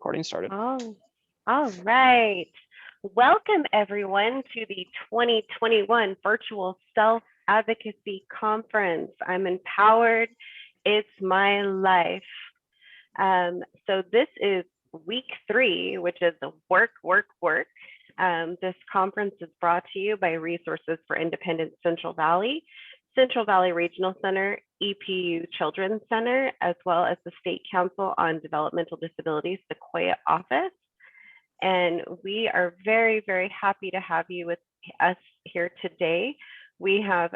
recording started. Oh, all right. Welcome everyone to the 2021 Virtual Self-Advocacy Conference. I'm empowered. It's my life. So this is week 3, which is the work. This conference is brought to you by Resources for Independence Central Valley Regional Center, EPU Children's Center, as well as the State Council on Developmental Disabilities, Sequoia office. And we are very, very happy to have you with us here today. We have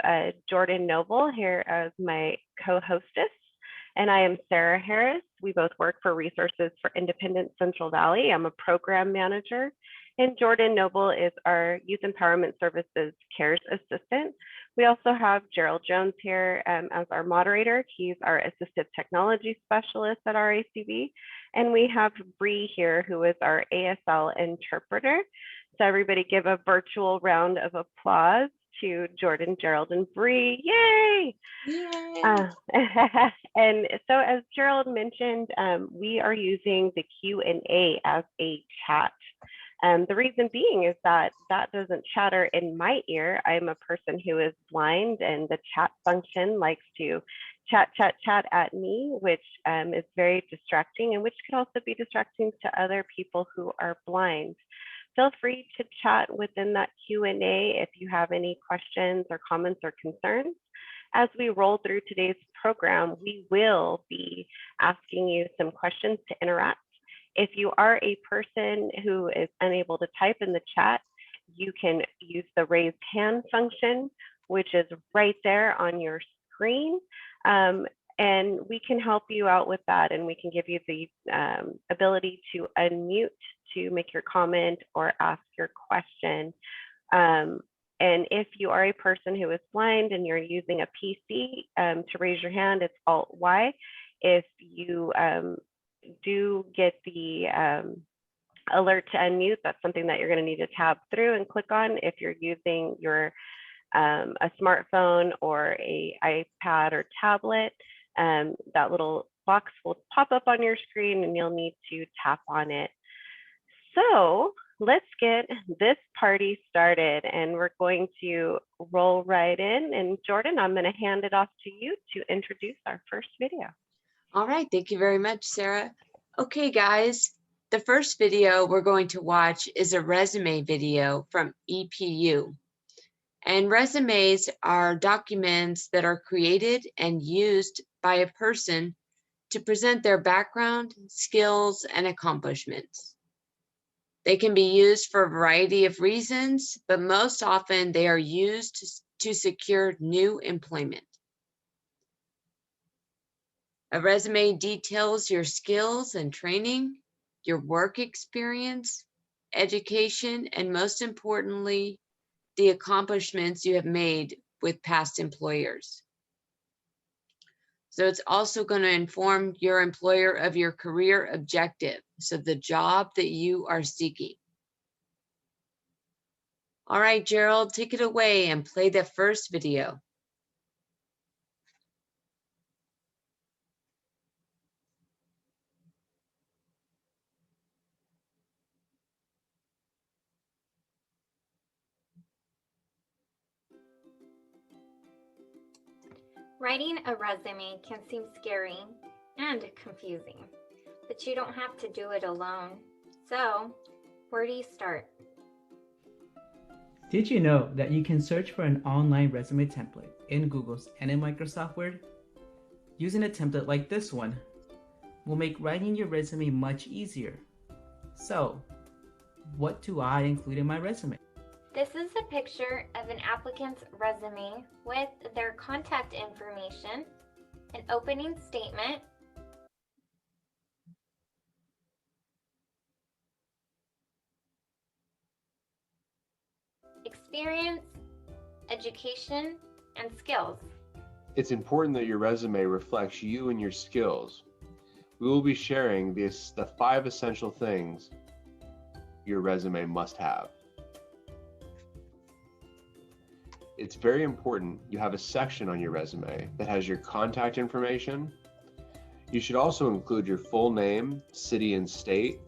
Jordan Noble here as my co-hostess, and I am Sarah Harris. We both work for Resources for Independence Central Valley. I'm a program manager, and Jordan Noble is our Youth Empowerment Services CARES assistant. We also have Gerald Jones here as our moderator. He's our assistive technology specialist at RACV. And we have Bree here, who is our ASL interpreter. So everybody give a virtual round of applause to Jordan, Gerald, and Bree. Yay! Yay! And so as Gerald mentioned, we are using the Q&A as a chat. The reason being is that doesn't chatter in my ear. I'm a person who is blind, and the chat function likes to chat at me, which is very distracting, and which could also be distracting to other people who are blind. Feel free to chat within that Q&A if you have any questions or comments or concerns. As we roll through today's program, we will be asking you some questions to interact. If you are a person who is unable to type in the chat, you can use the raised hand function, which is right there on your screen. And we can help you out with that, and we can give you the ability to unmute to make your comment or ask your question. And if you are a person who is blind and you're using a PC to raise your hand, it's Alt-Y. If you do get the alert to unmute, that's something that you're going to need to tab through and click on. If you're using your a smartphone or a iPad or tablet, that little box will pop up on your screen and you'll need to tap on it. So let's get this party started, and we're going to roll right in. And Jordan, I'm going to hand it off to you to introduce our first video. All right, thank you very much, Sarah. Okay, guys, the first video we're going to watch is a resume video from EPU. And resumes are documents that are created and used by a person to present their background, skills, and accomplishments. They can be used for a variety of reasons, but most often they are used to secure new employment. A resume details your skills and training, your work experience, education, and most importantly, the accomplishments you have made with past employers. So it's also going to inform your employer of your career objective, so the job that you are seeking. All right, Gerald, take it away and play the first video. Writing a resume can seem scary and confusing, but you don't have to do it alone. So, where do you start? Did you know that you can search for an online resume template in Google's and in Microsoft Word? Using a template like this one will make writing your resume much easier. So, what do I include in my resume? This is a picture of an applicant's resume with their contact information, an opening statement, experience, education, and skills. It's important that your resume reflects you and your skills. We will be sharing the 5 essential things your resume must have. It's very important you have a section on your resume that has your contact information. You should also include your full name, city and state,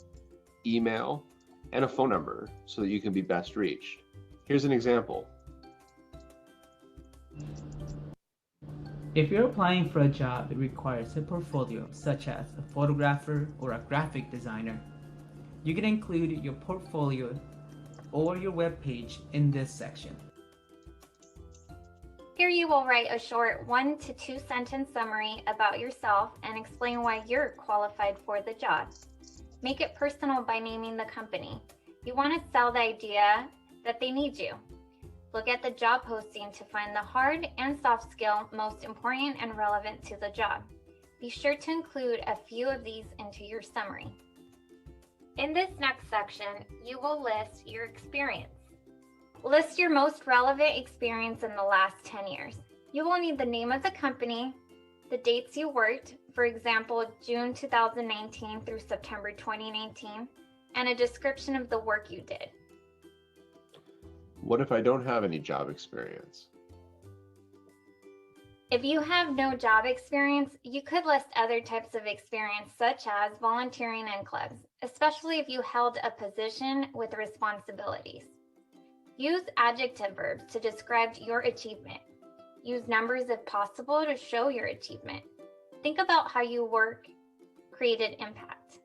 email, and a phone number so that you can be best reached. Here's an example. If you're applying for a job that requires a portfolio, such as a photographer or a graphic designer, you can include your portfolio or your web page in this section. Here you will write a short 1 to 2 sentence summary about yourself and explain why you're qualified for the job. Make it personal by naming the company. You want to sell the idea that they need you. Look at the job posting to find the hard and soft skill most important and relevant to the job. Be sure to include a few of these into your summary. In this next section, you will list your experience. List your most relevant experience in the last 10 years. You will need the name of the company, the dates you worked, for example, June 2019 through September 2019, and a description of the work you did. What if I don't have any job experience? If you have no job experience, you could list other types of experience such as volunteering in clubs, especially if you held a position with responsibilities. Use adjective verbs to describe your achievement. Use numbers if possible to show your achievement. Think about how your work created impact.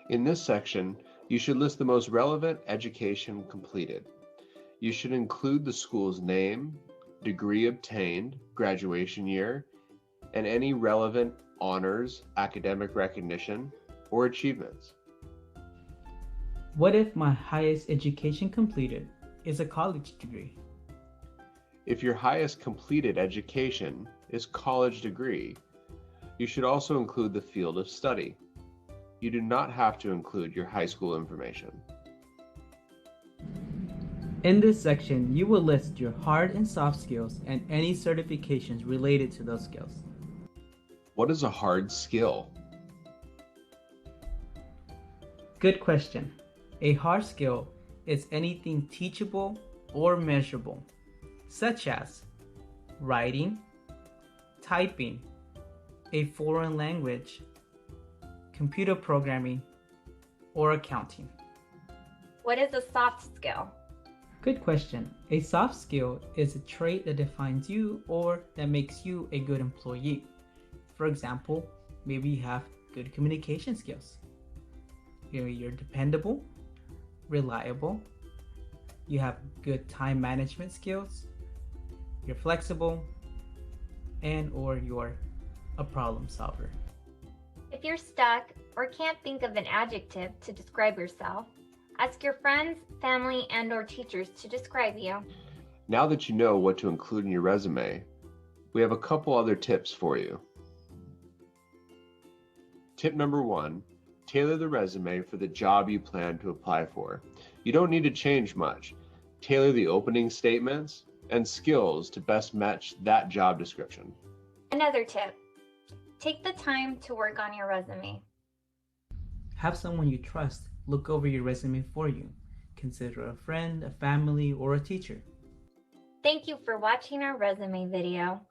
In this section, you should list the most relevant education completed. You should include the school's name, degree obtained, graduation year, and any relevant honors, academic recognition, or achievements. What if my highest education completed is a college degree? If your highest completed education is college degree, you should also include the field of study. You do not have to include your high school information. In this section, you will list your hard and soft skills and any certifications related to those skills. What is a hard skill? Good question. A hard skill is anything teachable or measurable, such as writing, typing, a foreign language, computer programming, or accounting. What is a soft skill? Good question. A soft skill is a trait that defines you or that makes you a good employee. For example, maybe you have good communication skills. You're dependable, reliable, you have good time management skills, you're flexible, and or you're a problem solver. If you're stuck or can't think of an adjective to describe yourself, ask your friends, family, and or teachers to describe you. Now that you know what to include in your resume, we have a couple other tips for you. Tip number 1, tailor the resume for the job you plan to apply for. You don't need to change much. Tailor the opening statements and skills to best match that job description. Another tip, take the time to work on your resume. Have someone you trust look over your resume for you. Consider a friend, a family, or a teacher. Thank you for watching our resume video.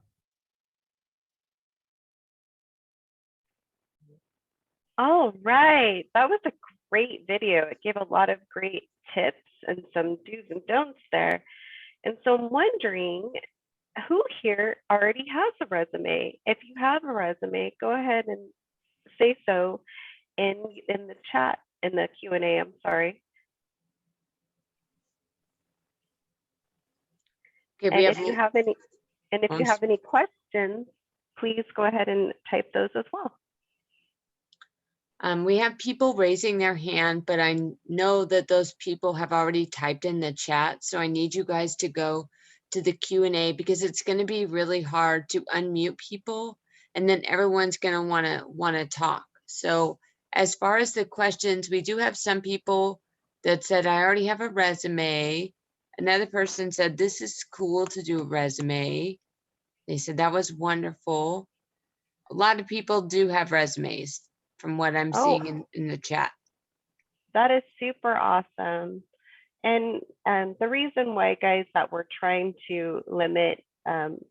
All right, that was a great video. It gave a lot of great tips and some do's and don'ts there. And so I'm wondering, who here already has a resume? If you have a resume, go ahead and say so in the chat, in the Q&A, I'm sorry. Okay, And if you have any questions, please go ahead and type those as well. We have people raising their hand, but I know that those people have already typed in the chat. So I need you guys to go to the Q&A because it's going to be really hard to unmute people and then everyone's going to want to talk. So as far as the questions, we do have some people that said, I already have a resume. Another person said, this is cool to do a resume. They said that was wonderful. A lot of people do have resumes from what I'm seeing in the chat. That is super awesome. And the reason why, guys, that we're trying to limit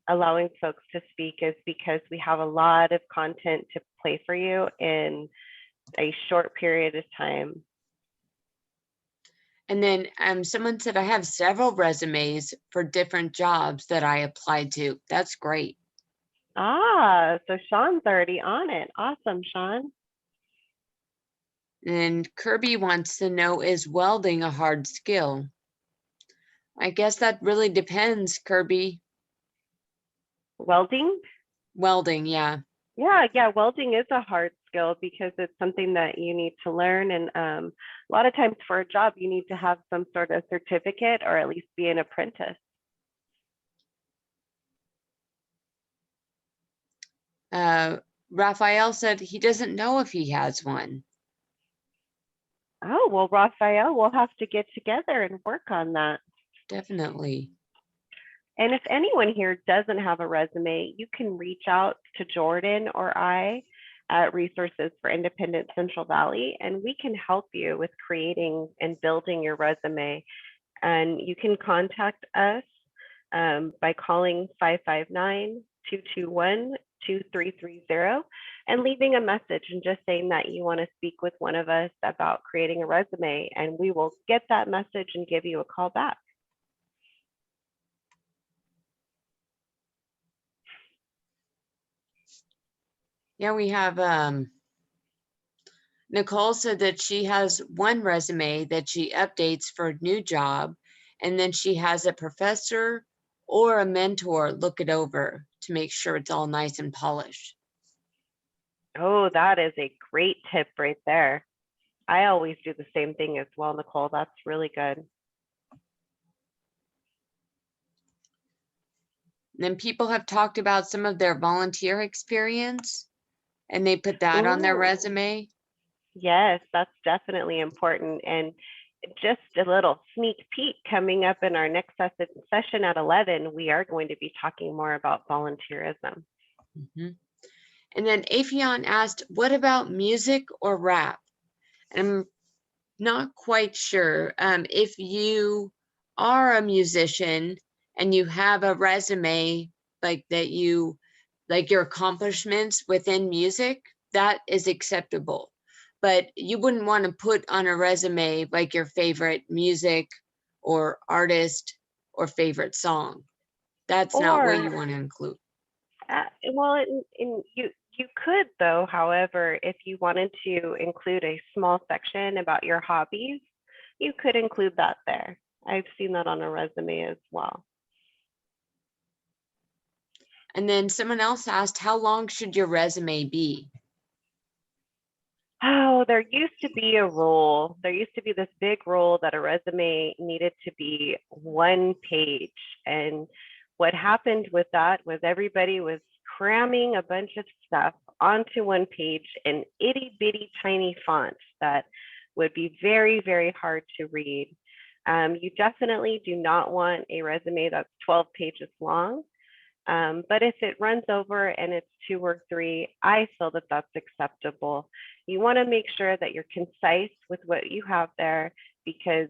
allowing folks to speak is because we have a lot of content to play for you in a short period of time. And then someone said, I have several resumes for different jobs that I applied to. That's great. Ah, so Sean's already on it. Awesome, Sean. And Kirby wants to know, is welding a hard skill? I guess that really depends, Kirby. Welding? Welding, yeah. Yeah, welding is a hard skill because it's something that you need to learn. And a lot of times for a job, you need to have some sort of certificate or at least be an apprentice. Raphael said he doesn't know if he has one. Oh, well, Raphael, we'll have to get together and work on that. Definitely. And if anyone here doesn't have a resume, you can reach out to Jordan or I at Resources for Independent Central Valley, and we can help you with creating and building your resume. And you can contact us by calling 559-221-2330 and leaving a message and just saying that you want to speak with one of us about creating a resume, and we will get that message and give you a call back. Yeah, we have Nicole said that she has one resume that she updates for a new job, and then she has a professor or a mentor look it over to make sure it's all nice and polished. Oh, that is a great tip right there. I always do the same thing as well, Nicole. That's really good. Then people have talked about some of their volunteer experience, and they put that on their Ooh. resume. Yes, that's definitely important. And just a little sneak peek, coming up in our next session at 11, we are going to be talking more about volunteerism. Mhm. And then Afion asked, what about music or rap? And I'm not quite sure. If you are a musician and you have a resume like that, you like your accomplishments within music, that is acceptable. But you wouldn't want to put on a resume like your favorite music or artist or favorite song. That's not what you want to include. Well, you could though, however, if you wanted to include a small section about your hobbies, you could include that there. I've seen that on a resume as well. And then someone else asked, how long should your resume be? Oh, there used to be a rule. There used to be this big rule that a resume needed to be 1 page. And what happened with that was everybody was cramming a bunch of stuff onto 1 page in itty bitty tiny fonts that would be very, very hard to read. You definitely do not want a resume that's 12 pages long. But if it runs over and it's 2 or 3, I feel that that's acceptable. You want to make sure that you're concise with what you have there, because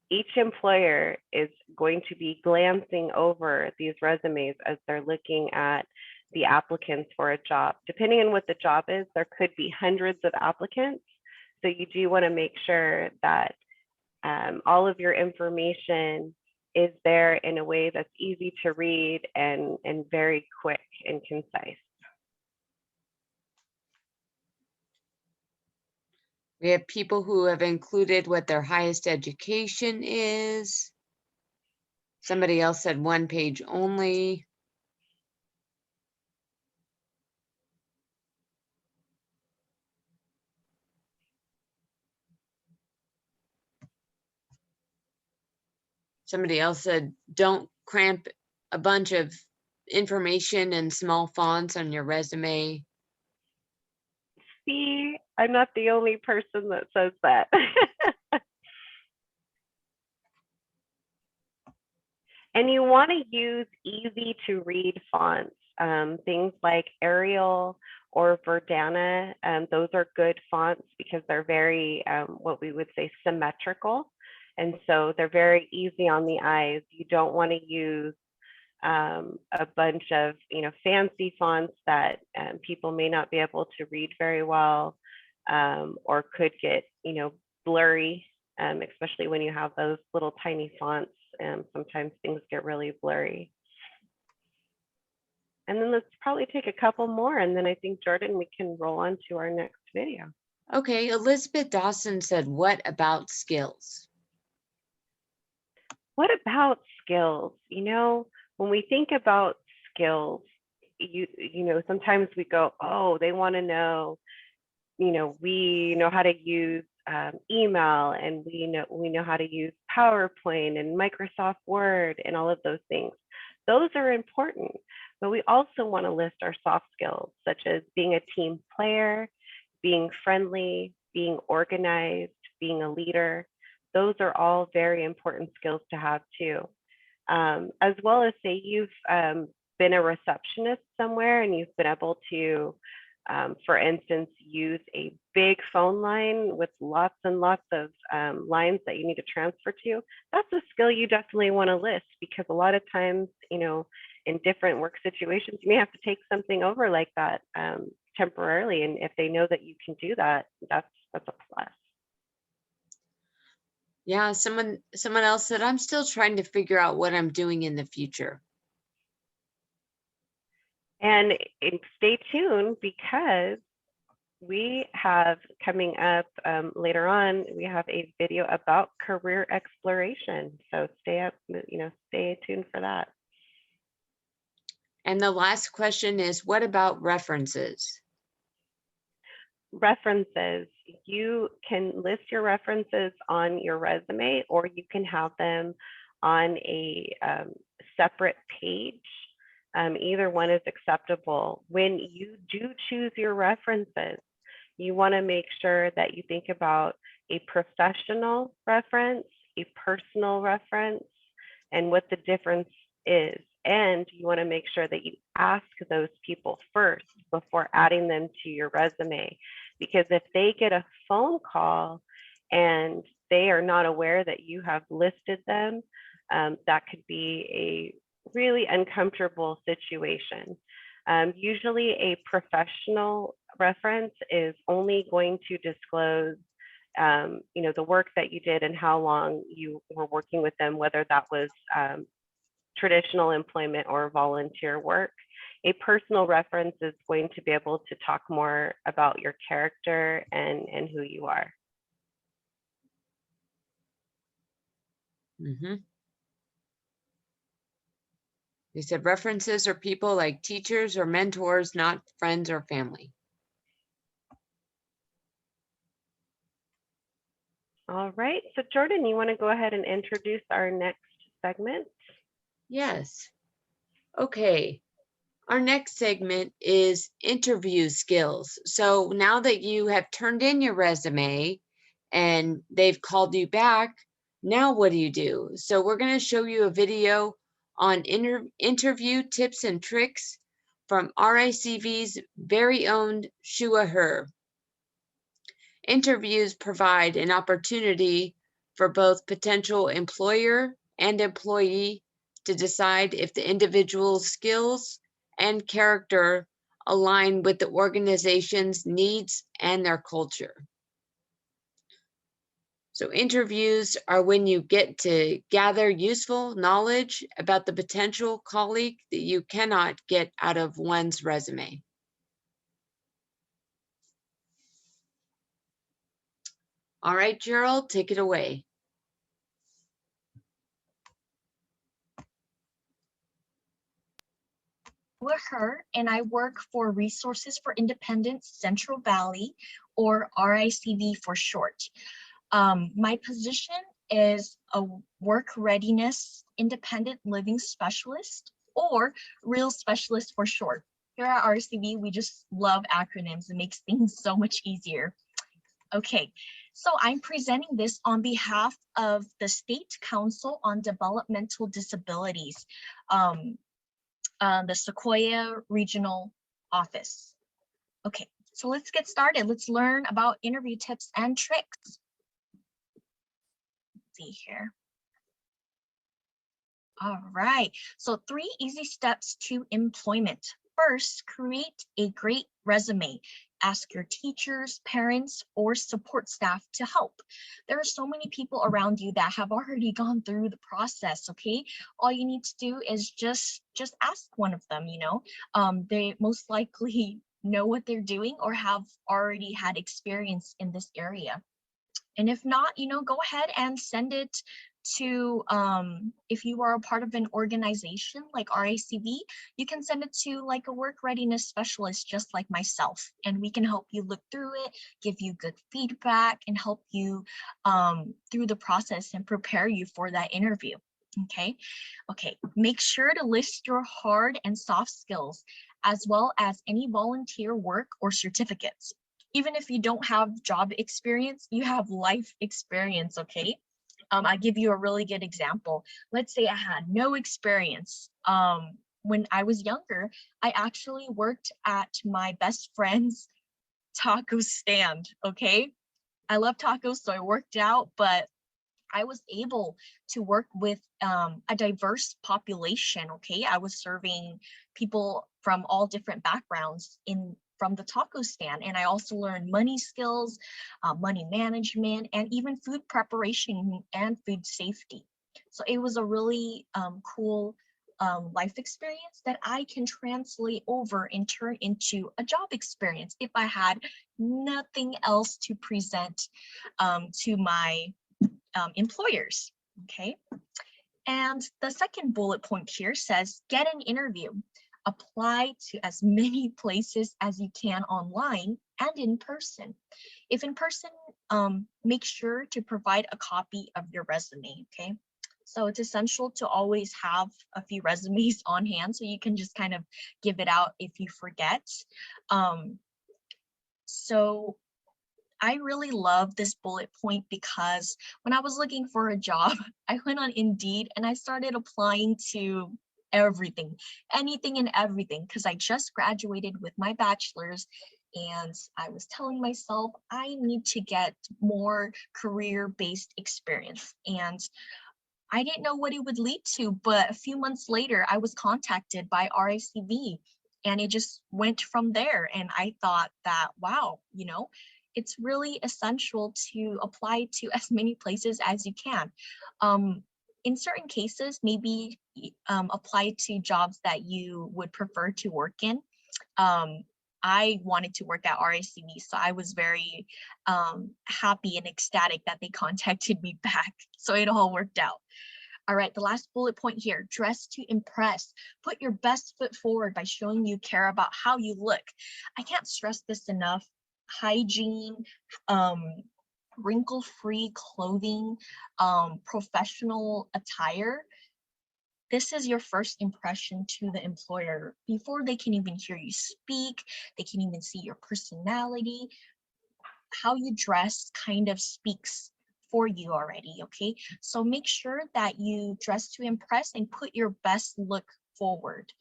each employer is going to be glancing over these resumes as they're looking at the applicants for a job. Depending on what the job is, there could be hundreds of applicants. So you do want to make sure that all of your information is there in a way that's easy to read and very quick and concise. We have people who have included what their highest education is. Somebody else said 1 page only. Somebody else said, don't cramp a bunch of information in small fonts on your resume. See, I'm not the only person that says that. And you want to use easy to read fonts, things like Arial or Verdana. Those are good fonts because they're very, what we would say, symmetrical. And so they're very easy on the eyes. You don't want to use a bunch of fancy fonts that people may not be able to read very well. or could get, blurry, especially when you have those little tiny fonts. Sometimes things get really blurry. And then let's probably take a couple more, and then I think, Jordan, we can roll on to our next video. Okay, Elizabeth Dawson said, what about skills? What about skills? When we think about skills, sometimes we go, oh, they want to know, we know how to use email, and we know how to use PowerPoint and Microsoft Word and all of those things. Those are important, but we also want to list our soft skills, such as being a team player, being friendly, being organized, being a leader. Those are all very important skills to have too. As well as, say you've been a receptionist somewhere and you've been able to, for instance, use a big phone line with lots and lots of lines that you need to transfer to. That's a skill you definitely want to list, because a lot of times, in different work situations, you may have to take something over like that temporarily. And if they know that you can do that, that's a plus. Yeah, someone else said, I'm still trying to figure out what I'm doing in the future. And stay tuned, because we have coming up later on, we have a video about career exploration. So stay tuned for that. And the last question is, what about references? References. You can list your references on your resume, or you can have them on a separate page. Either one is acceptable. When you do choose your references, you want to make sure that you think about a professional reference, a personal reference, and what the difference is. And you want to make sure that you ask those people first before adding them to your resume. Because if they get a phone call and they are not aware that you have listed them, that could be a really uncomfortable situation. Usually a professional reference is only going to disclose the work that you did and how long you were working with them, whether that was traditional employment or volunteer work. A personal reference is going to be able to talk more about your character and who you are. Mm-hmm. They said references are people like teachers or mentors, not friends or family. All right, so Jordan, you want to go ahead and introduce our next segment? Yes. Okay. Our next segment is interview skills. So now that you have turned in your resume and they've called you back, now what do? So we're going to show you a video on interview tips and tricks from RICV's very own Shua Her. Interviews provide an opportunity for both potential employer and employee to decide if the individual's skills and character align with the organization's needs and their culture. So interviews are when you get to gather useful knowledge about the potential colleague that you cannot get out of one's resume. All right, Gerald, take it away. With her, and I work for Resources for Independence Central Valley, or RICV for short. My position is a work readiness independent living specialist, or real specialist for short. Here at RICV, we just love acronyms. It makes things so much easier. Okay, so I'm presenting this on behalf of the State Council on Developmental Disabilities. The Sequoia Regional Office. Okay, so let's get started. Let's learn about interview tips and tricks. Let's see here. All right, so 3 easy steps to employment. First, create a great resume. Ask your teachers, parents, or support staff to help. There are so many people around you that have already gone through the process, okay? All you need to do is just ask one of them, you know? They most likely know what they're doing or have already had experience in this area. And if not, you know, go ahead and send it to, if you are a part of an organization like RACV, you can send it to like a work readiness specialist just like myself, and we can help you look through it, give you good feedback, and help you through the process and prepare you for that interview. Okay, make sure to list your hard and soft skills, as well as any volunteer work or certificates. Even if you don't have job experience, you have life experience, okay? I give you a really good example. Let's say I had no experience. When I was younger, I actually worked at my best friend's taco stand, okay? I love tacos, so I worked out, but I was able to work with a diverse population, okay? I was serving people from all different backgrounds from the taco stand. And I also learned money skills, money management, and even food preparation and food safety. So it was a really cool life experience that I can translate over and turn into a job experience if I had nothing else to present to my employers, okay? And the second bullet point here says, get an interview. Apply to as many places as you can online and in person. If in person, make sure to provide a copy of your resume, okay? So it's essential to always have a few resumes on hand so you can just kind of give it out if you forget. So I really love this bullet point because when I was looking for a job, I went on Indeed and I started applying to everything, anything and everything, because I just graduated with my bachelor's and I was telling myself I need to get more career-based experience. And I didn't know what it would lead to, but a few months later, I was contacted by RACV and it just went from there. And I thought that, wow, you know, it's really essential to apply to as many places as you can. In certain cases, maybe apply to jobs that you would prefer to work in. I wanted to work at RACV, so I was very happy and ecstatic that they contacted me back. So it all worked out. All right, the last bullet point here, dress to impress. Put your best foot forward by showing you care about how you look. I can't stress this enough. Hygiene, wrinkle-free clothing, professional attire. This is your first impression to the employer before they can even hear you speak. They can even see your personality. How you dress kind of speaks for you already, okay? So make sure that you dress to impress and put your best look forward.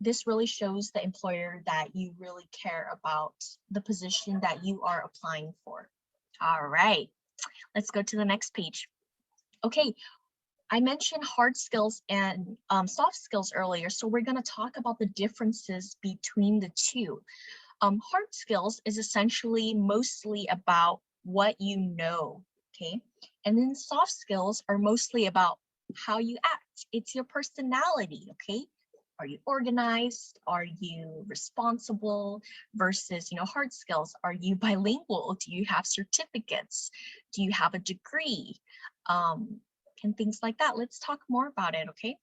This really shows the employer that you really care about the position that you are applying for. All right, let's go to the next page. Okay, I mentioned hard skills and soft skills earlier, so we're going to talk about the differences between the two. Hard skills is essentially mostly about what you know, okay? And then soft skills are mostly about how you act. It's your personality, okay? Are you organized? Are you responsible? Versus, you know, hard skills. Are you bilingual? Do you have certificates? Do you have a degree? And things like that. Let's talk more about it, okay?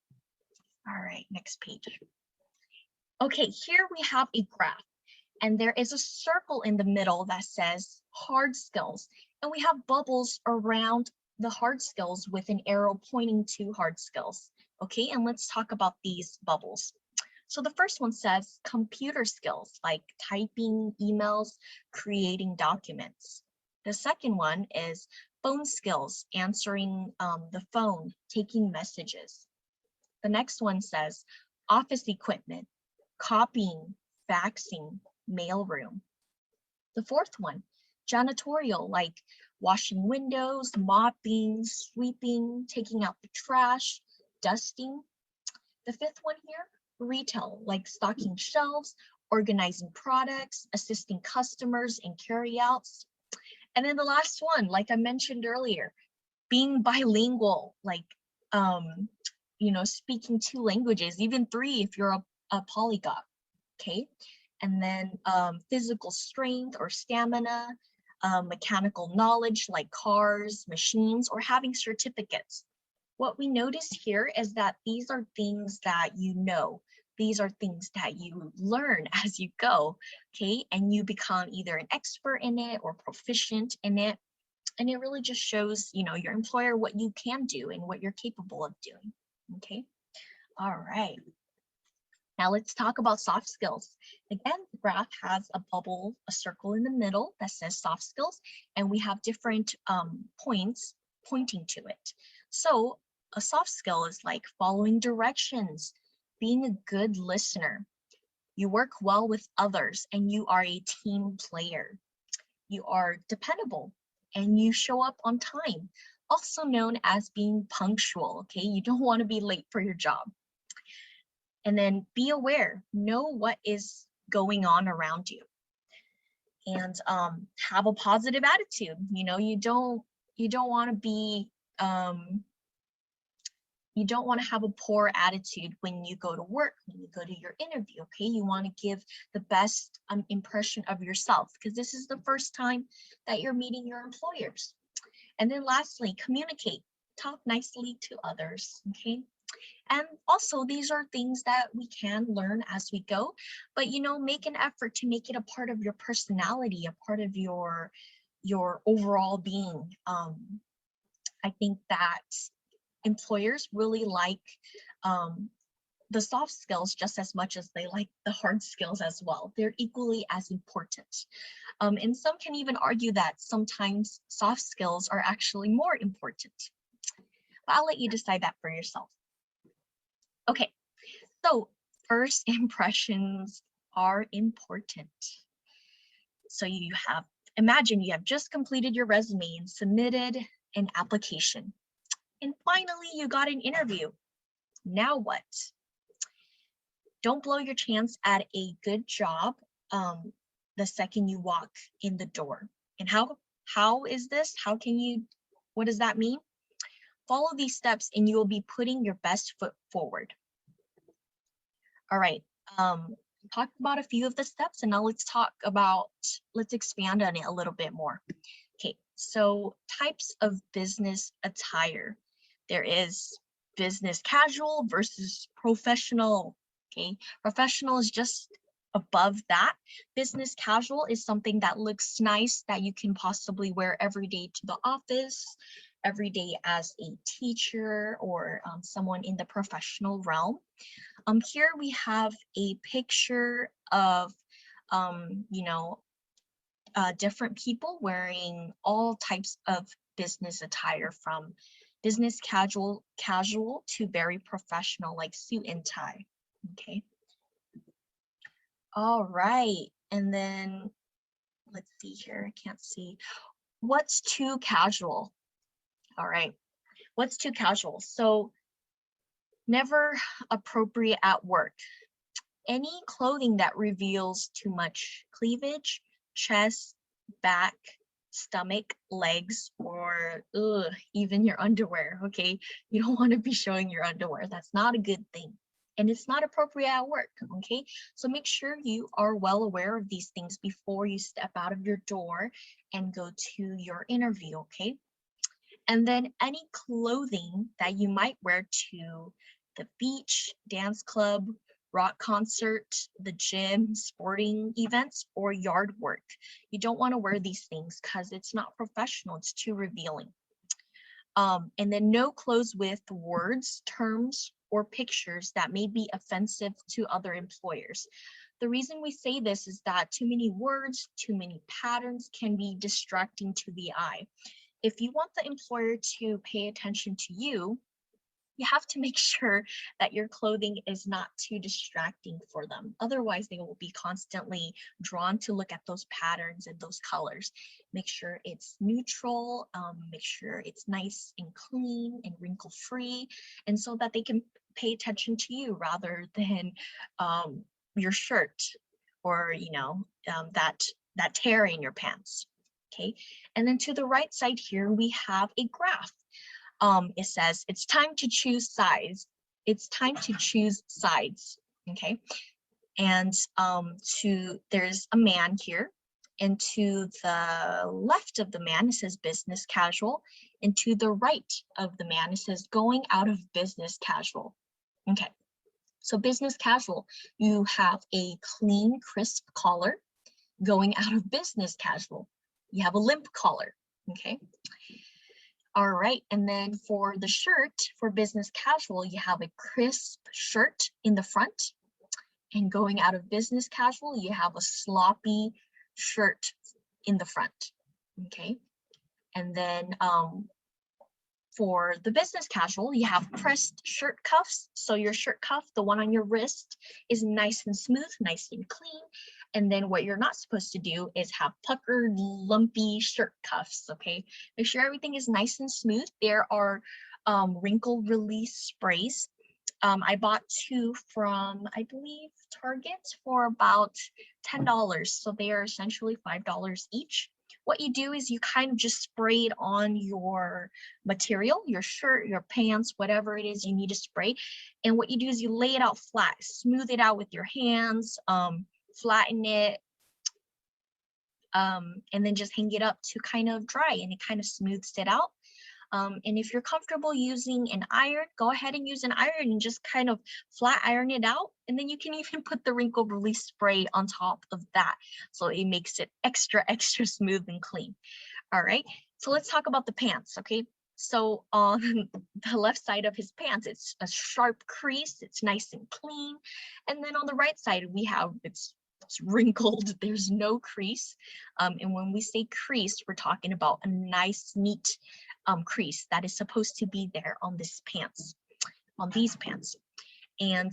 All right, next page. Okay, here we have a graph. And there is a circle in the middle that says hard skills. And we have bubbles around the hard skills with an arrow pointing to hard skills. Okay, and let's talk about these bubbles. So the first one says computer skills, like typing emails, creating documents. The second one is phone skills, answering the phone, taking messages. The next one says office equipment, copying, faxing, mailroom. The fourth one, janitorial, like washing windows, mopping, sweeping, taking out the trash, dusting. The fifth one here, retail, like stocking shelves organizing products, assisting customers in carryouts. And then the last one, like I mentioned earlier, being bilingual, like, speaking 2 languages, even 3 if you're a polyglot, okay? And then physical strength or stamina, mechanical knowledge like cars, machines, or having certificates. What we notice here is that these are things that you know. These are things that you learn as you go, okay? And you become either an expert in it or proficient in it. And it really just shows, your employer what you can do and what you're capable of doing, okay? All right. Now let's talk about soft skills. Again, the graph has a bubble, a circle in the middle that says soft skills, and we have different points pointing to it. So a soft skill is like following directions, being a good listener. You work well with others and you are a team player. You are dependable and you show up on time, also known as being punctual, okay? You don't want to be late for your job. And then be aware, know what is going on around you, and have a positive attitude. You don't want to be you don't want to have a poor attitude when you go to work, when you go to your interview, okay? You want to give the best impression of yourself, because this is the first time that you're meeting your employers. And then lastly, communicate, talk nicely to others, okay? And also, these are things that we can learn as we go, but make an effort to make it a part of your personality, a part of your overall being. I think that employers really like the soft skills just as much as they like the hard skills as well. They're equally as important. And some can even argue that sometimes soft skills are actually more important. But I'll let you decide that for yourself. Okay, so first impressions are important. So imagine you have just completed your resume and submitted an application. And finally, you got an interview. Now what? Don't blow your chance at a good job the second you walk in the door. And how is this? What does that mean? Follow these steps and you will be putting your best foot forward. All right, talk about a few of the steps, and now let's expand on it a little bit more. Okay, so types of business attire. There is business casual versus professional, okay? Professional is just above that. Business casual is something that looks nice, that you can possibly wear every day to the office, every day as a teacher or someone in the professional realm. Here we have a picture of, different people wearing all types of business attire, from business casual to very professional, like suit and tie, okay? All right, and then let's see here, I can't see. What's too casual? All right, what's too casual? So never appropriate at work. Any clothing that reveals too much cleavage, chest, back, stomach, legs, or even your underwear, okay? You don't want to be showing your underwear. That's not a good thing. And it's not appropriate at work, okay? So make sure you are well aware of these things before you step out of your door and go to your interview, okay? And then any clothing that you might wear to the beach, dance club, rock concert, the gym, sporting events, or yard work. You don't want to wear these things because it's not professional, it's too revealing. And then no clothes with words, terms, or pictures that may be offensive to other employers. The reason we say this is that too many words, too many patterns can be distracting to the eye. If you want the employer to pay attention to you, you have to make sure that your clothing is not too distracting for them. Otherwise, they will be constantly drawn to look at those patterns and those colors. Make sure it's neutral, make sure it's nice and clean and wrinkle-free, and so that they can pay attention to you rather than your shirt or, that tear in your pants. Okay, and then to the right side here, we have a graph. It says it's time to choose sides. It's time to choose sides. Okay, and there's a man here, and to the left of the man it says business casual, and to the right of the man it says going out of business casual. Okay, so business casual, you have a clean, crisp collar. Going out of business casual, you have a limp collar. Okay. All right, and then for the shirt, for business casual, you have a crisp shirt in the front. And going out of business casual, you have a sloppy shirt in the front. Okay. And then for the business casual, you have pressed shirt cuffs. So your shirt cuff, the one on your wrist, is nice and smooth, nice and clean. And then what you're not supposed to do is have puckered, lumpy shirt cuffs, okay? Make sure everything is nice and smooth. There are wrinkle release sprays. I bought 2 from, I believe, Target for about $10. So they are essentially $5 each. What you do is you kind of just spray it on your material, your shirt, your pants, whatever it is you need to spray. And what you do is you lay it out flat, smooth it out with your hands, flatten it, and then just hang it up to kind of dry, and it kind of smooths it out. And if you're comfortable using an iron, go ahead and use an iron and just kind of flat iron it out. And then you can even put the wrinkle release spray on top of that. So it makes it extra, extra smooth and clean. All right, so let's talk about the pants, okay? So on the left side of his pants, it's a sharp crease, it's nice and clean. And then on the right side, we have, it's wrinkled, there's no crease. And when we say crease, we're talking about a nice, neat crease that is supposed to be there on this pants, on these pants. And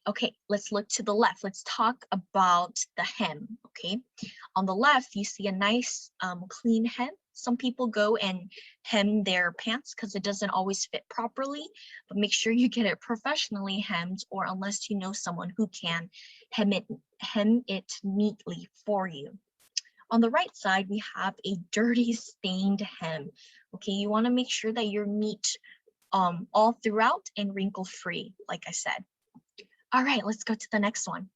okay, let's look to the left. Let's talk about the hem, okay? On the left, you see a nice clean hem. Some people go and hem their pants because it doesn't always fit properly, but make sure you get it professionally hemmed, or unless you know someone who can hem it neatly for you. On the right side, we have a dirty, stained hem. Okay, you want to make sure that you're neat all throughout and wrinkle-free, like I said. All right, let's go to the next one.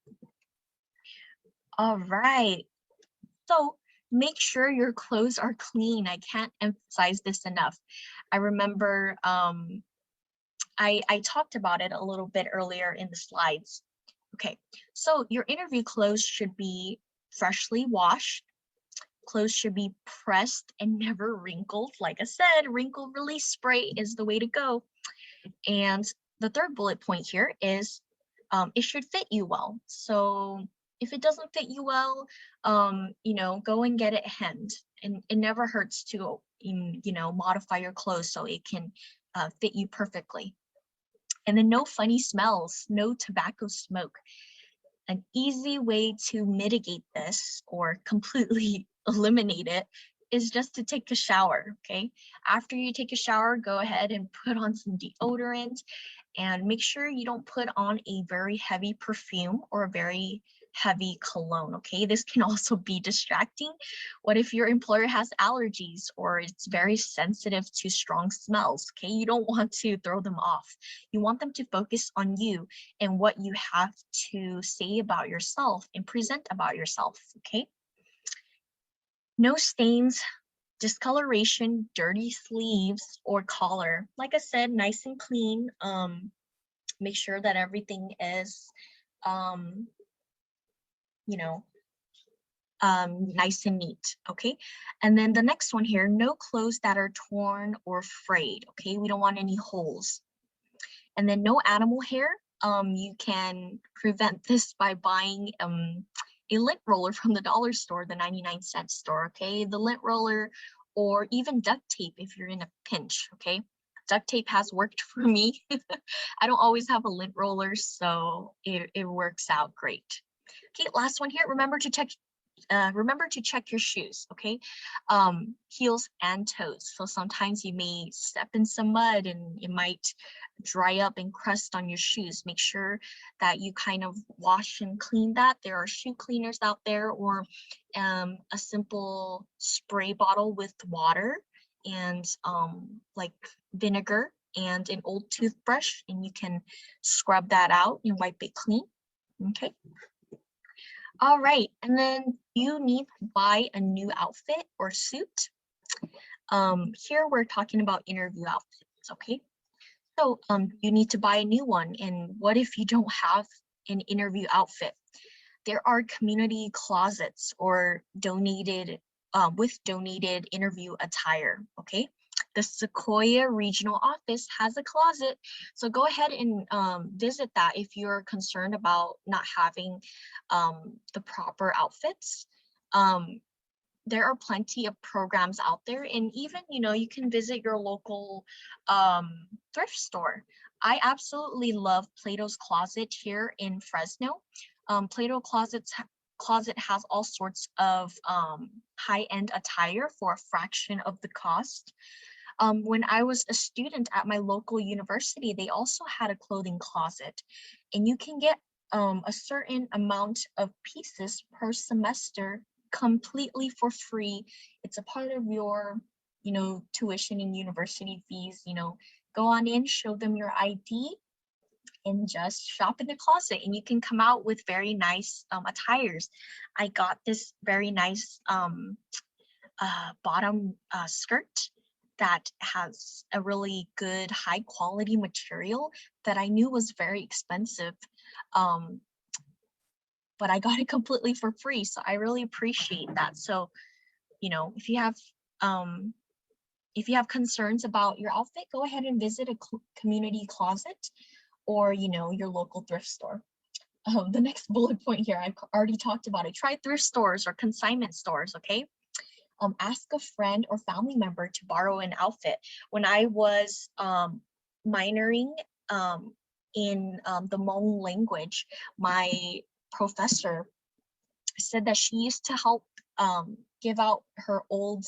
All right, so make sure your clothes are clean. I can't emphasize this enough. I remember I talked about it a little bit earlier in the slides. Okay, so your interview clothes should be freshly washed. Clothes should be pressed and never wrinkled. Like I said, wrinkle release spray is the way to go. And the third bullet point here is it should fit you well. So if it doesn't fit you well, go and get it hemmed. And it never hurts to, modify your clothes so it can fit you perfectly. And then no funny smells, no tobacco smoke. An easy way to mitigate this or completely eliminate it is just to take a shower, okay? After you take a shower, go ahead and put on some deodorant, and make sure you don't put on a very heavy perfume or a very heavy cologne, okay? This can also be distracting. What if your employer has allergies or it's very sensitive to strong smells, okay? You don't want to throw them off. You want them to focus on you and what you have to say about yourself and present about yourself, okay? No stains, discoloration, dirty sleeves, or collar. Like I said, nice and clean. Make sure that everything is, nice and neat, okay? And then the next one here, no clothes that are torn or frayed, okay? We don't want any holes. And then no animal hair. You can prevent this by buying a lint roller from the dollar store, the 99-cent store, okay? The lint roller, or even duct tape if you're in a pinch, okay? Duct tape has worked for me. I don't always have a lint roller, so it works out great. Okay, last one here. Remember to check remember to check your shoes, okay? Heels and toes. So sometimes you may step in some mud and it might dry up and crust on your shoes. Make sure that you kind of wash and clean that. There are shoe cleaners out there, or a simple spray bottle with water and like vinegar and an old toothbrush, and you can scrub that out and wipe it clean. Okay. All right, and then you need to buy a new outfit or suit. Here we're talking about interview outfits, okay? So you need to buy a new one, and what if you don't have an interview outfit? There are community closets or donated interview attire, okay? The Sequoia Regional Office has a closet, so go ahead and visit that if you're concerned about not having the proper outfits. There are plenty of programs out there, and even, you know, you can visit your local thrift store. I absolutely love Plato's Closet here in Fresno. Plato Closet has all sorts of high-end attire for a fraction of the cost. When I was a student at my local university, they also had a clothing closet, and you can get a certain amount of pieces per semester completely for free. It's a part of your, you know, tuition and university fees. You know, go on in, show them your ID, and just shop in the closet, and you can come out with very nice attires. I got this very nice bottom skirt that has a really good high quality material that I knew was very expensive. But I got it completely for free. So I really appreciate that. So, you know, if you have concerns about your outfit, go ahead and visit a community closet or, you know, your local thrift store. The next bullet point here, I've already talked about it. Try thrift stores or consignment stores, okay? Ask a friend or family member to borrow an outfit. When I was minoring in the Hmong language, my professor said that she used to help give out her old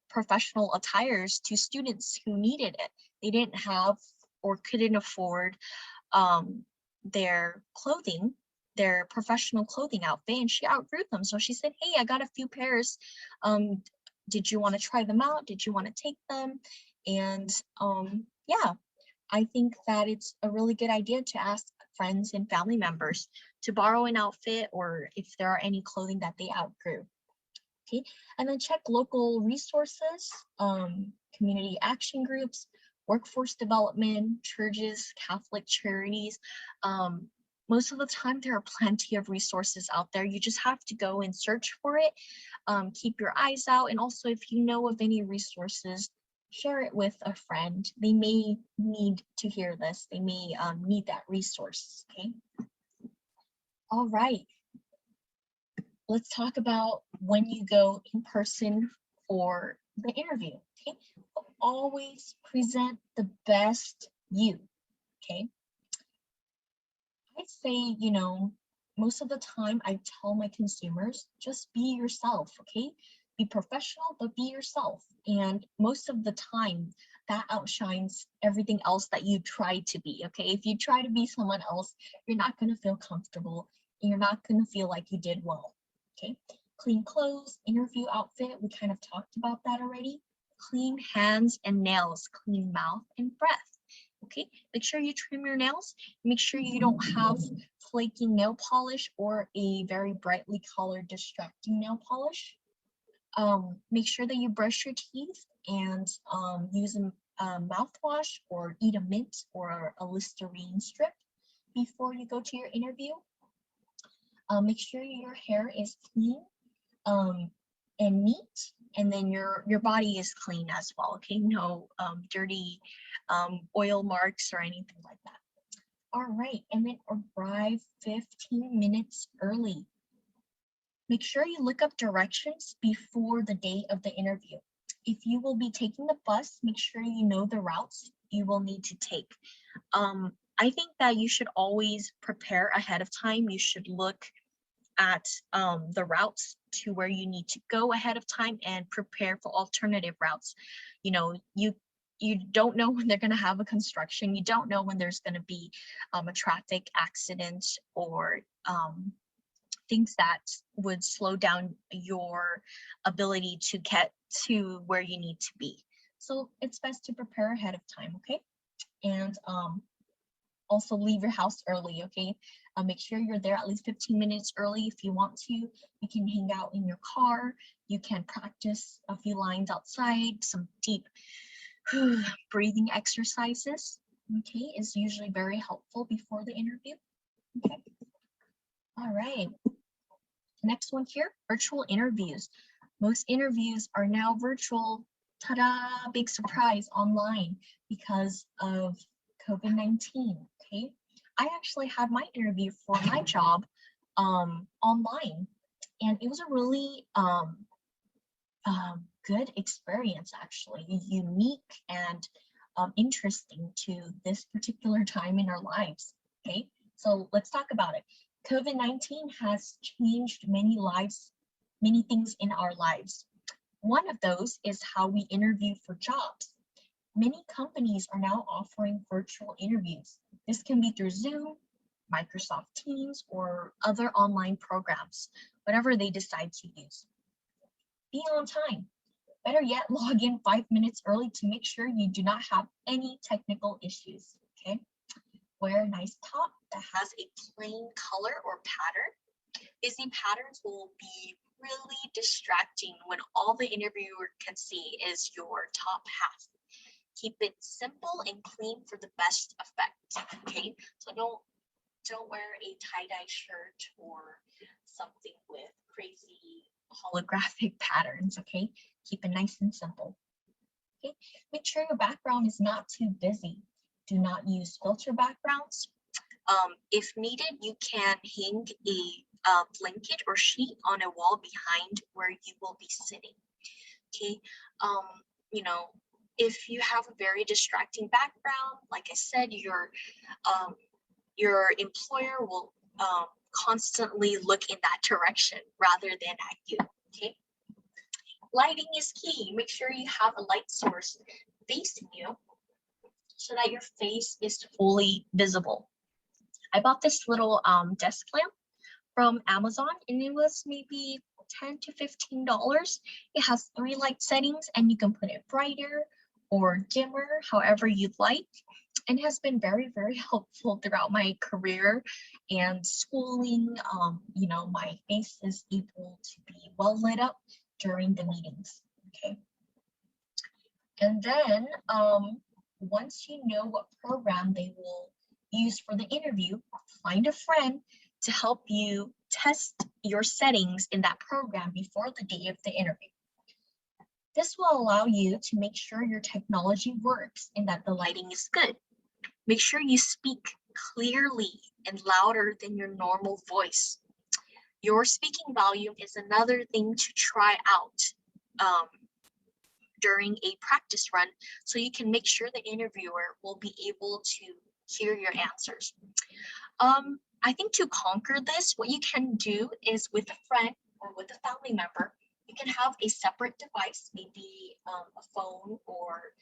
professional attires to students who needed it. They didn't have or couldn't afford their clothing, their professional clothing outfit, and she outgrew them. So she said, hey, I got a few pairs. Did you want to try them out? Did you want to take them? And yeah, I think that it's a really good idea to ask friends and family members to borrow an outfit, or if there are any clothing that they outgrew. Okay, and then check local resources, community action groups, workforce development, churches, Catholic charities. Most of the time, there are plenty of resources out there. You just have to go and search for it. Keep your eyes out. And also, if you know of any resources, share it with a friend. They may need to hear this. They may need that resource, okay? All right. Let's talk about when you go in person for the interview, okay? Always present the best you, okay? I'd say, you know, most of the time I tell my consumers, just be yourself, okay? Be professional, but be yourself. And most of the time that outshines everything else that you try to be, okay? If you try to be someone else, you're not gonna feel comfortable and you're not gonna feel like you did well, okay? Clean clothes, interview outfit, we kind of talked about that already. Clean hands and nails, clean mouth and breath. Okay, make sure you trim your nails. Make sure you don't have flaky nail polish or a very brightly colored distracting nail polish. Make sure that you brush your teeth and use a mouthwash or eat a mint or a Listerine strip before you go to your interview. Make sure your hair is clean and neat, and then your body is clean as well, okay? No dirty oil marks or anything like that. All right, and then arrive 15 minutes early. Make sure you look up directions before the day of the interview. If you will be taking the bus, make sure you know the routes you will need to take. I think that you should always prepare ahead of time. You should look at the routes to where you need to go ahead of time and prepare for alternative routes. You know, you don't know when they're going to have a construction. You don't know when there's going to be a traffic accident or things that would slow down your ability to get to where you need to be. So it's best to prepare ahead of time, okay? And also leave your house early, okay? Make sure you're there at least 15 minutes early if you want to. You can hang out in your car. You can practice a few lines outside, some deep breathing exercises, okay, is usually very helpful before the interview. Okay. All right. Next one here, virtual interviews. Most interviews are now virtual. Ta-da, big surprise, online because of COVID-19, okay? I actually had my interview for my job online, and it was a really good experience, actually, unique and interesting to this particular time in our lives, okay? So let's talk about it. COVID-19 has changed many lives, many things in our lives. One of those is how we interview for jobs. Many companies are now offering virtual interviews. This can be through Zoom, Microsoft Teams, or other online programs, whatever they decide to use. Be on time. Better yet, log in 5 minutes early to make sure you do not have any technical issues, okay? Wear a nice top that has a plain color or pattern. Busy patterns will be really distracting when all the interviewer can see is your top half. Keep it simple and clean for the best effect, okay? So don't wear a tie-dye shirt or something with crazy holographic patterns, okay? Keep it nice and simple. Okay, make sure your background is not too busy. Do not use filter backgrounds. If needed, you can hang a blanket or sheet on a wall behind where you will be sitting. Okay, you know, if you have a very distracting background, like I said, your employer will constantly look in that direction rather than at you. Okay. Lighting is key. Make sure you have a light source facing you so that your face is fully visible. I bought this little desk lamp from Amazon, and it was maybe $10 to $15. It has 3 light settings, and you can put it brighter or dimmer, however you'd like. And has been very, very helpful throughout my career and schooling. You know, my face is able to be well lit up during the meetings, okay? And then once you know what program they will use for the interview, find a friend to help you test your settings in that program before the day of the interview. This will allow you to make sure your technology works and that the lighting is good. Make sure you speak clearly and louder than your normal voice. Your speaking volume is another thing to try out during a practice run, so you can make sure the interviewer will be able to hear your answers. I think to conquer this, what you can do is with a friend or with a family member, you can have a separate device, maybe a phone or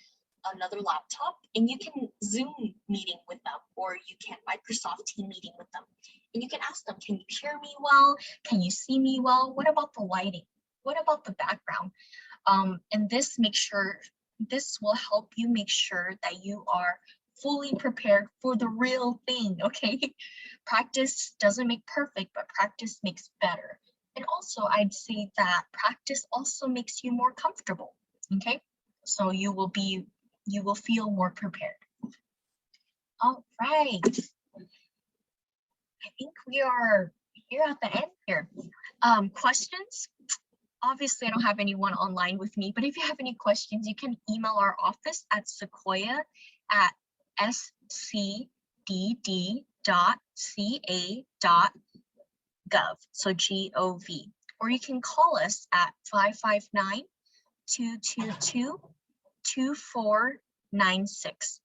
another laptop, and you can Zoom meeting with them, or you can Microsoft Team meeting with them. And you can ask them, can you hear me well? Can you see me well? What about the lighting? What about the background? And this will help you make sure that you are fully prepared for the real thing, okay? Practice doesn't make perfect, but practice makes better. And also, I'd say that practice also makes you more comfortable, okay? So you will feel more prepared. All right. I think we are here at the end here. Questions? Obviously, I don't have anyone online with me, but if you have any questions, you can email our office at sequoia@scdd.ca.gov, so G-O-V. Or you can call us at 559-222-2496.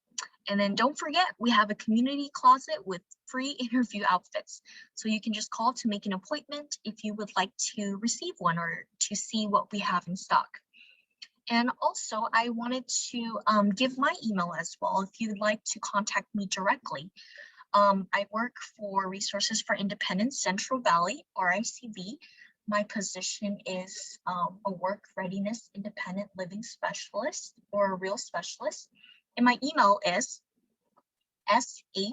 And then don't forget, we have a community closet with free interview outfits. So you can just call to make an appointment if you would like to receive one or to see what we have in stock. And also, I wanted to give my email as well if you'd like to contact me directly. I work for Resources for Independence Central Valley, RICV. My position is a work readiness independent living specialist or a real specialist. And my email is sher@ricv.org.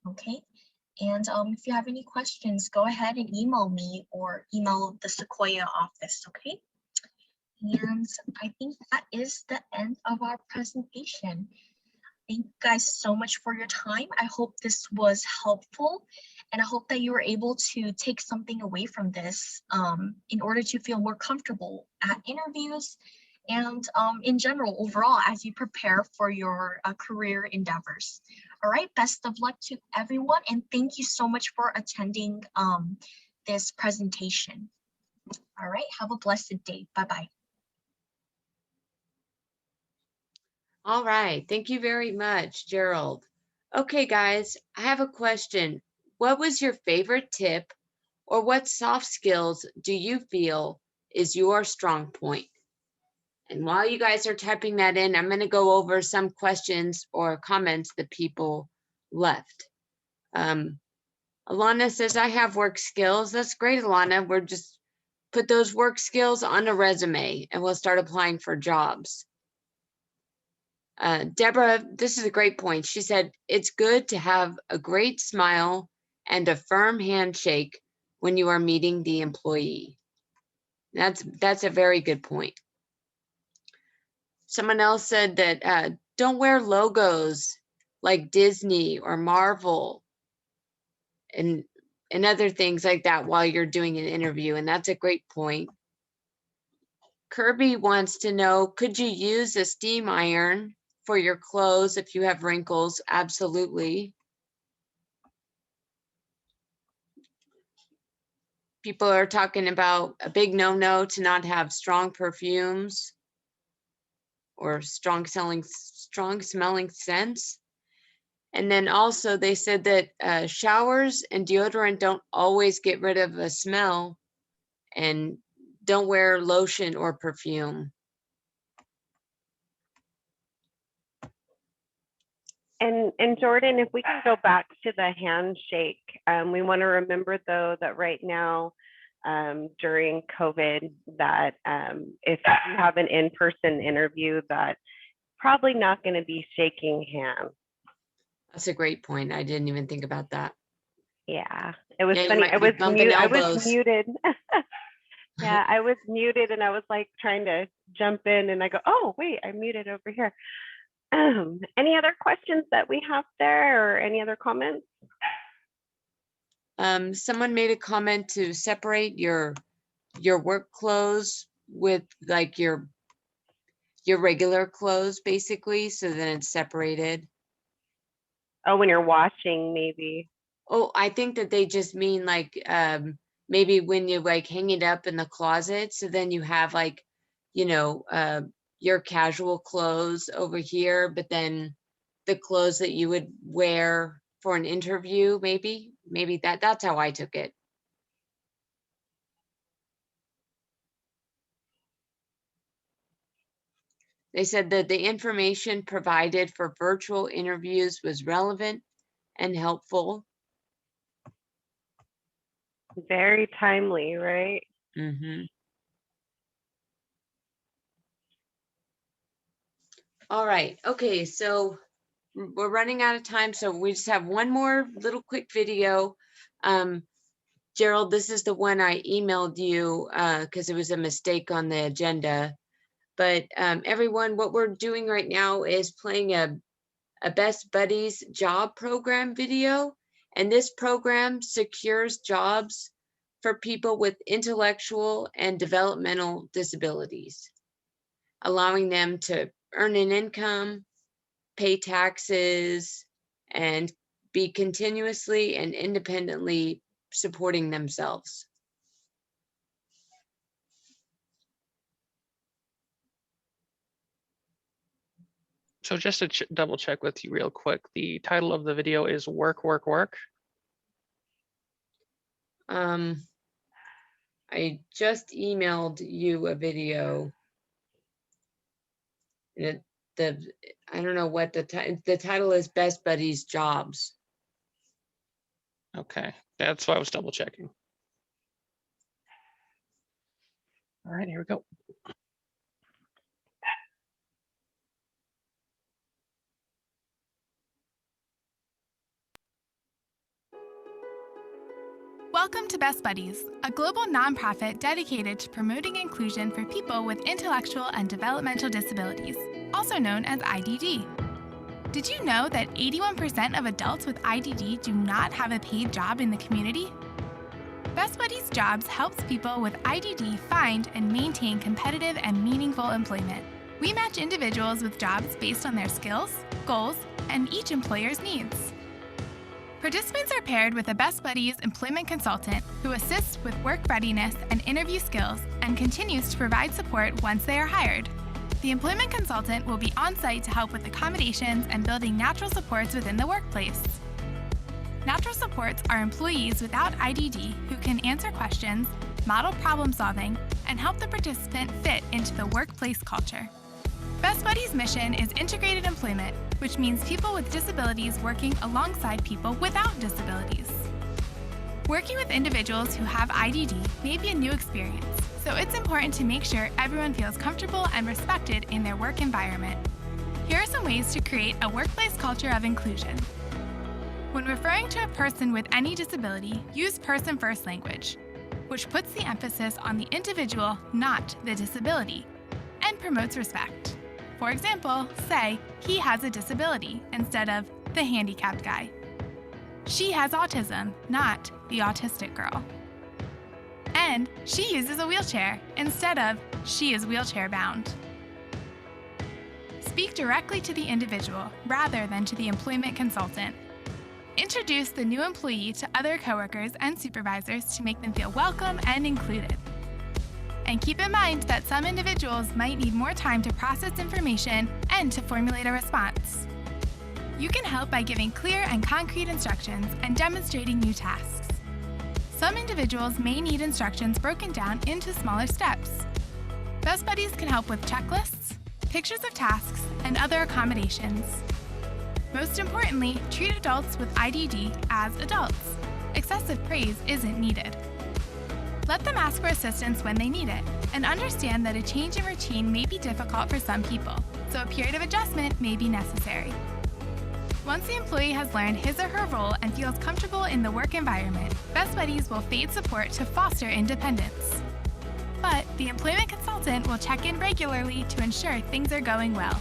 Okay. And if you have any questions, go ahead and email me or email the Sequoia office, okay? And I think that is the end of our presentation. Thank you guys so much for your time. I hope this was helpful, and I hope that you were able to take something away from this in order to feel more comfortable at interviews and in general, overall, as you prepare for your career endeavors. All right, best of luck to everyone, and thank you so much for attending this presentation. All right, have a blessed day. Bye-bye. All right, thank you very much, Gerald. Okay, guys, I have a question. What was your favorite tip, or what soft skills do you feel is your strong point? And while you guys are typing that in, I'm going to go over some questions or comments that people left. Alana says, I have work skills. That's great, Alana. We're just put those work skills on a resume and we'll start applying for jobs. Deborah, this is a great point. She said, it's good to have a great smile and a firm handshake when you are meeting the employee. That's a very good point. Someone else said that don't wear logos like Disney or Marvel and other things like that while you're doing an interview. And that's a great point. Kirby wants to know, could you use a steam iron for your clothes if you have wrinkles? Absolutely. People are talking about a big no-no to not have strong perfumes or strong smelling scents. And then also they said that showers and deodorant don't always get rid of a smell, and don't wear lotion or perfume. And Jordan, if we can go back to the handshake, we want to remember though that right now during COVID, that if you have an in-person interview, that probably not going to be shaking hands. That's a great point. I didn't even think about that. Yeah, it was Yeah, funny. I was muted. Yeah, I was muted and I was like trying to jump in and I go, oh, wait, I'm muted over here. Any other questions that we have there or any other comments? Someone made a comment to separate your work clothes with like your regular clothes, basically, so then it's separated. Oh, when you're washing, maybe. Oh, I think that they just mean like maybe when you like hang it up in the closet, so then you have like, you know, your casual clothes over here, but then the clothes that you would wear for an interview, maybe that's how I took it. They said that the information provided for virtual interviews was relevant and helpful. Very timely, right? Mm-hmm. All right. Okay, so we're running out of time, so we just have one more little quick video. Gerald, this is the one I emailed you because it was a mistake on the agenda. But everyone, what we're doing right now is playing a Best Buddies job program video. And this program secures jobs for people with intellectual and developmental disabilities, allowing them to earn an income, pay taxes, and be continuously and independently supporting themselves. So just to double check with you real quick, the title of the video is Work, Work, Work. I just emailed you a video. And I don't know what the title is. Best Buddies Jobs. Okay, that's why I was double checking. All right, here we go. Welcome to Best Buddies, a global nonprofit dedicated to promoting inclusion for people with intellectual and developmental disabilities, also known as IDD. Did you know that 81% of adults with IDD do not have a paid job in the community? Best Buddies Jobs helps people with IDD find and maintain competitive and meaningful employment. We match individuals with jobs based on their skills, goals, and each employer's needs. Participants are paired with a Best Buddies employment consultant who assists with work readiness and interview skills and continues to provide support once they are hired. The employment consultant will be on site to help with accommodations and building natural supports within the workplace. Natural supports are employees without IDD who can answer questions, model problem solving, and help the participant fit into the workplace culture. Best Buddies' mission is integrated employment, which means people with disabilities working alongside people without disabilities. Working with individuals who have IDD may be a new experience, so it's important to make sure everyone feels comfortable and respected in their work environment. Here are some ways to create a workplace culture of inclusion. When referring to a person with any disability, use person-first language, which puts the emphasis on the individual, not the disability, and promotes respect. For example, say, he has a disability instead of the handicapped guy. She has autism, not the autistic girl. And she uses a wheelchair instead of she is wheelchair bound. Speak directly to the individual rather than to the employment consultant. Introduce the new employee to other coworkers and supervisors to make them feel welcome and included. And keep in mind that some individuals might need more time to process information and to formulate a response. You can help by giving clear and concrete instructions and demonstrating new tasks. Some individuals may need instructions broken down into smaller steps. Best Buddies can help with checklists, pictures of tasks, and other accommodations. Most importantly, treat adults with IDD as adults. Excessive praise isn't needed. Let them ask for assistance when they need it, and understand that a change in routine may be difficult for some people, so a period of adjustment may be necessary. Once the employee has learned his or her role and feels comfortable in the work environment, Best Buddies will fade support to foster independence. But the employment consultant will check in regularly to ensure things are going well.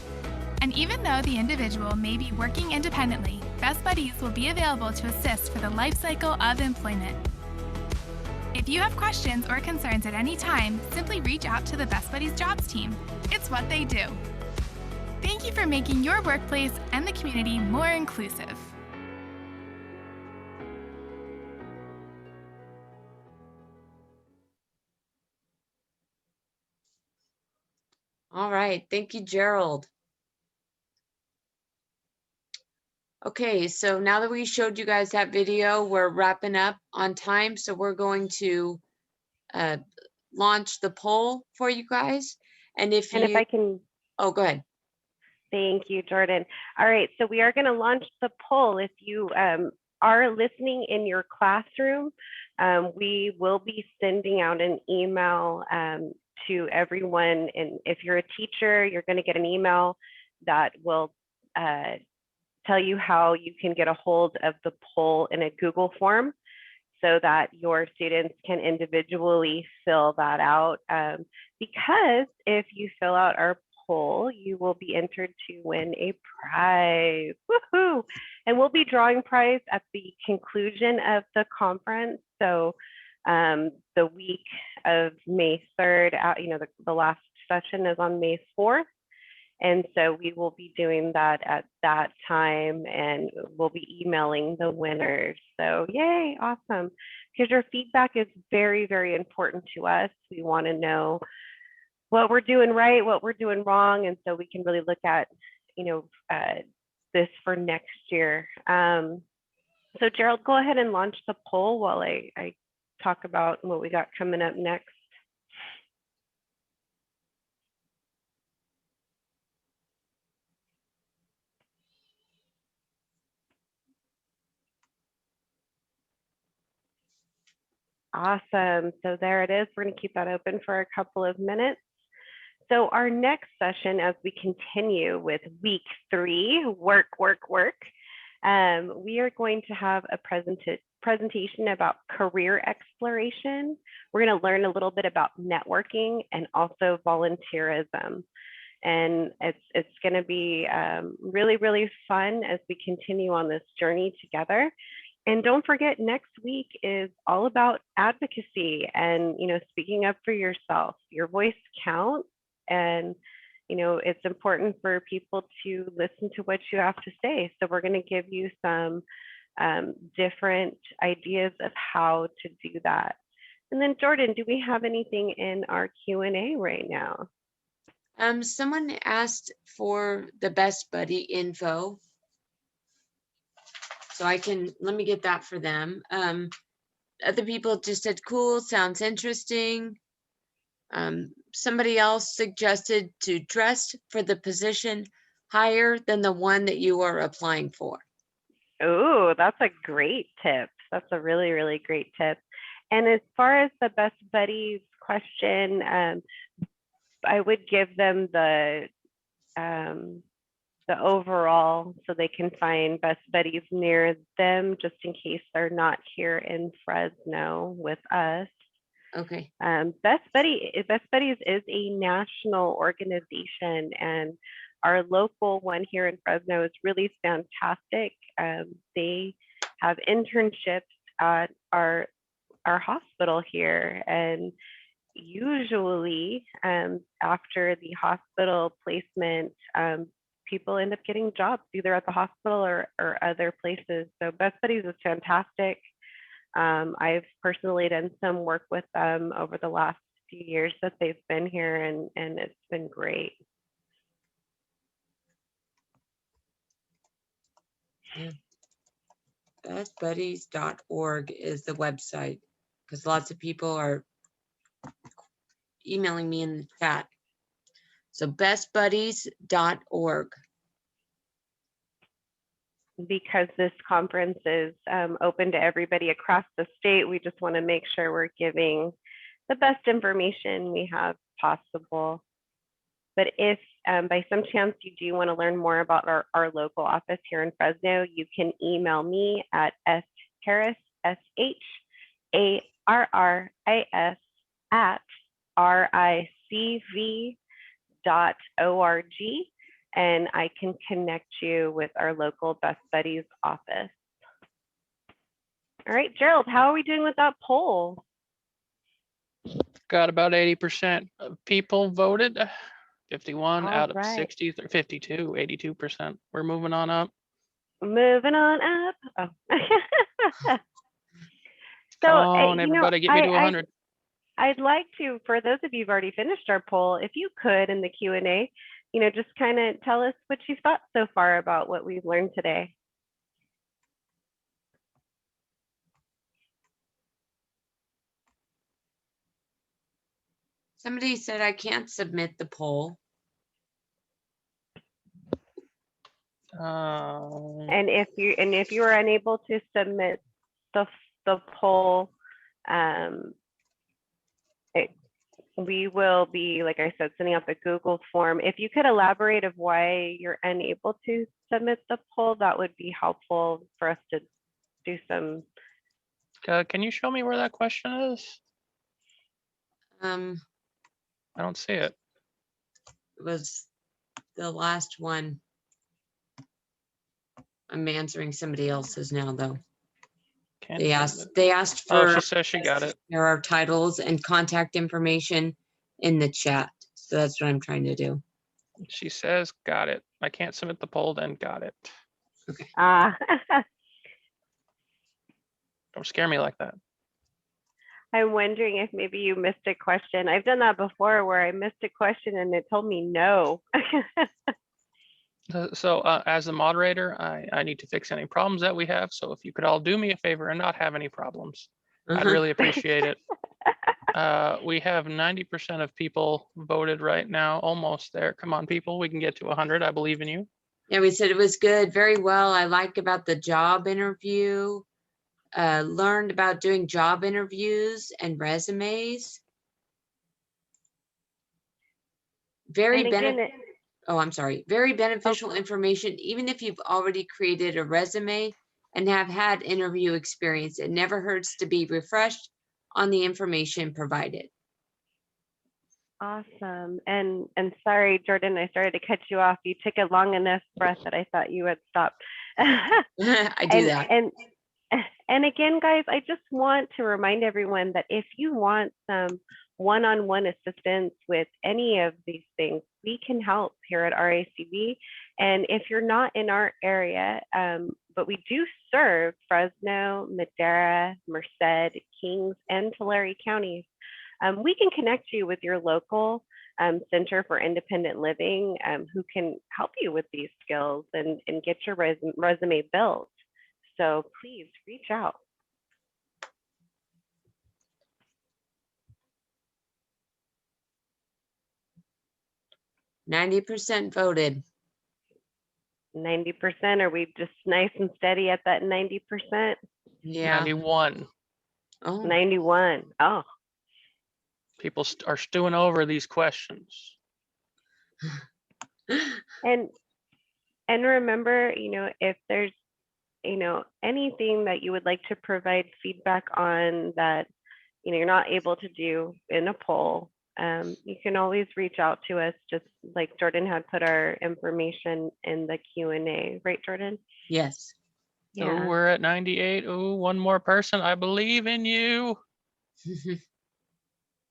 And even though the individual may be working independently, Best Buddies will be available to assist for the life cycle of employment. If you have questions or concerns at any time, simply reach out to the Best Buddies Jobs team. It's what they do. Thank you for making your workplace and the community more inclusive. All right, thank you, Gerald. Okay, so now that we showed you guys that video, we're wrapping up on time. So we're going to launch the poll for you guys. And if I can, oh, go ahead. Thank you, Jordan. All right, so we are going to launch the poll. If you are listening in your classroom, we will be sending out an email to everyone. And if you're a teacher, you're going to get an email that will tell you how you can get a hold of the poll in a Google form so that your students can individually fill that out. Because if you fill out our poll, you will be entered to win a prize. Woohoo! And we'll be drawing prize at the conclusion of the conference. So the week of May 3rd, the last session is on May 4th. And so we will be doing that at that time, and we'll be emailing the winners. So yay, awesome. Because your feedback is very, very important to us. We want to know what we're doing right, what we're doing wrong. And so we can really look at this for next year. So Gerald, go ahead and launch the poll while I talk about what we got coming up next. Awesome. So there it is. We're going to keep that open for a couple of minutes. So our next session, as we continue with week 3, work, we are going to have a presentation about career exploration. We're going to learn a little bit about networking and also volunteerism. And it's going to be really, really fun as we continue on this journey together. And don't forget, next week is all about advocacy and, speaking up for yourself. Your voice counts, and, it's important for people to listen to what you have to say. So we're going to give you some different ideas of how to do that. And then Jordan, do we have anything in our Q&A right now? Someone asked for the Best Buddy info. So let me get that for them. Other people just said, cool, sounds interesting. Somebody else suggested to dress for the position higher than the one that you are applying for. Oh, that's a great tip. That's a really, really great tip. And as far as the Best Buddies question, I would give them the overall so they can find Best Buddies near them, just in case they're not here in Fresno with us. Okay. Best Buddies is a national organization, and our local one here in Fresno is really fantastic. They have internships at our hospital here, and usually after the hospital placement, people end up getting jobs either at the hospital or other places. So Best Buddies is fantastic. I've personally done some work with them over the last few years that they've been here, and it's been great. Yeah. bestbuddies.org is the website, because lots of people are emailing me in the chat. So bestbuddies.org. Because this conference is open to everybody across the state, we just want to make sure we're giving the best information we have possible. But if by some chance you do want to learn more about our local office here in Fresno, you can email me at sharris, SHARRIS @ricv.org. And I can connect you with our local Best Buddies office. All right, Gerald, how are we doing with that poll? Got about 80% of people voted. 51 All out of right. 60, 52, 82%. We're moving on up. Moving on up. Oh. So, Come on, everybody, get me to 100. I'd like to, for those of you who've already finished our poll, if you could in the Q&A, just kind of tell us what you've thought so far about what we've learned today. Somebody said I can't submit the poll. And if you are unable to submit the poll, we will be, like I said, sending out the Google form. If you could elaborate of why you're unable to submit the poll, that would be helpful for us to do some. Can you show me where that question is? I don't see it. It was the last one. I'm answering somebody else's now, though. They asked for. Oh, she says she got it. There are titles and contact information in the chat. So that's what I'm trying to do. She says, got it. I can't submit the poll, then got it. Okay. Don't scare me like that. I'm wondering if maybe you missed a question. I've done that before where I missed a question and it told me no. So as the moderator, I need to fix any problems that we have. So if you could all do me a favor and not have any problems, I'd really appreciate it. We have 90% of people voted right now, almost there. Come on, people, we can get to 100. I believe in you. Yeah, we said it was good, very well. I like about the job interview. Learned about doing job interviews and resumes. Very very beneficial information, even if you've already created a resume and have had interview experience. It never hurts to be refreshed on the information provided. Awesome. And sorry, Jordan, I started to cut you off. You took a long enough breath that I thought you had stopped. I do that. And again, guys, I just want to remind everyone that if you want some one-on-one assistance with any of these things, we can help here at RACV. And if you're not in our area, but we do serve Fresno, Madera, Merced, Kings, and Tulare counties, we can connect you with your local Center for Independent Living who can help you with these skills and get your resume built. So please reach out. %90 voted. 90%. Are we just nice and steady at that 90%? Yeah. 91. Oh. 91. Oh. People are stewing over these questions. And remember, if there's, anything that you would like to provide feedback on that, you're not able to do in a poll, you can always reach out to us, just like Jordan had put our information in the Q&A, right, Jordan? Yes. Yeah. Oh, we're at 98. Oh, one more person. I believe in you.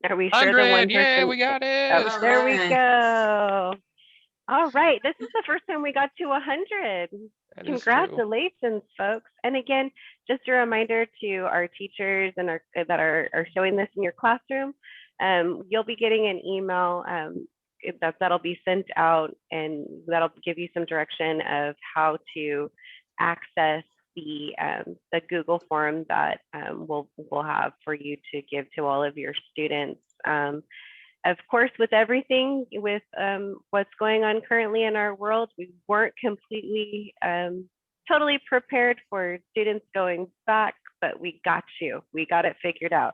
Are we sure the one person? Yeah, we got it. Oh, there we go. All right, this is the first time we got to 100. Congratulations, folks. And again, just a reminder to our teachers and that are showing this in your classroom, you'll be getting an email that'll be sent out, and that'll give you some direction of how to access the Google form that we'll have for you to give to all of your students. Of course, with everything, with what's going on currently in our world, we weren't completely totally prepared for students going back, but we got you. We got it figured out.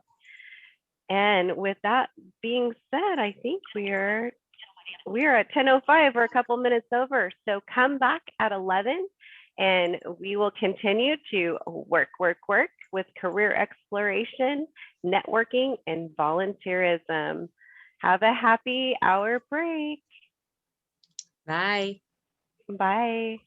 And with that being said, I think we're at 10:05. We're a couple minutes over. So come back at 11, and we will continue to work with career exploration, networking, and volunteerism. Have a happy hour break. Bye. Bye.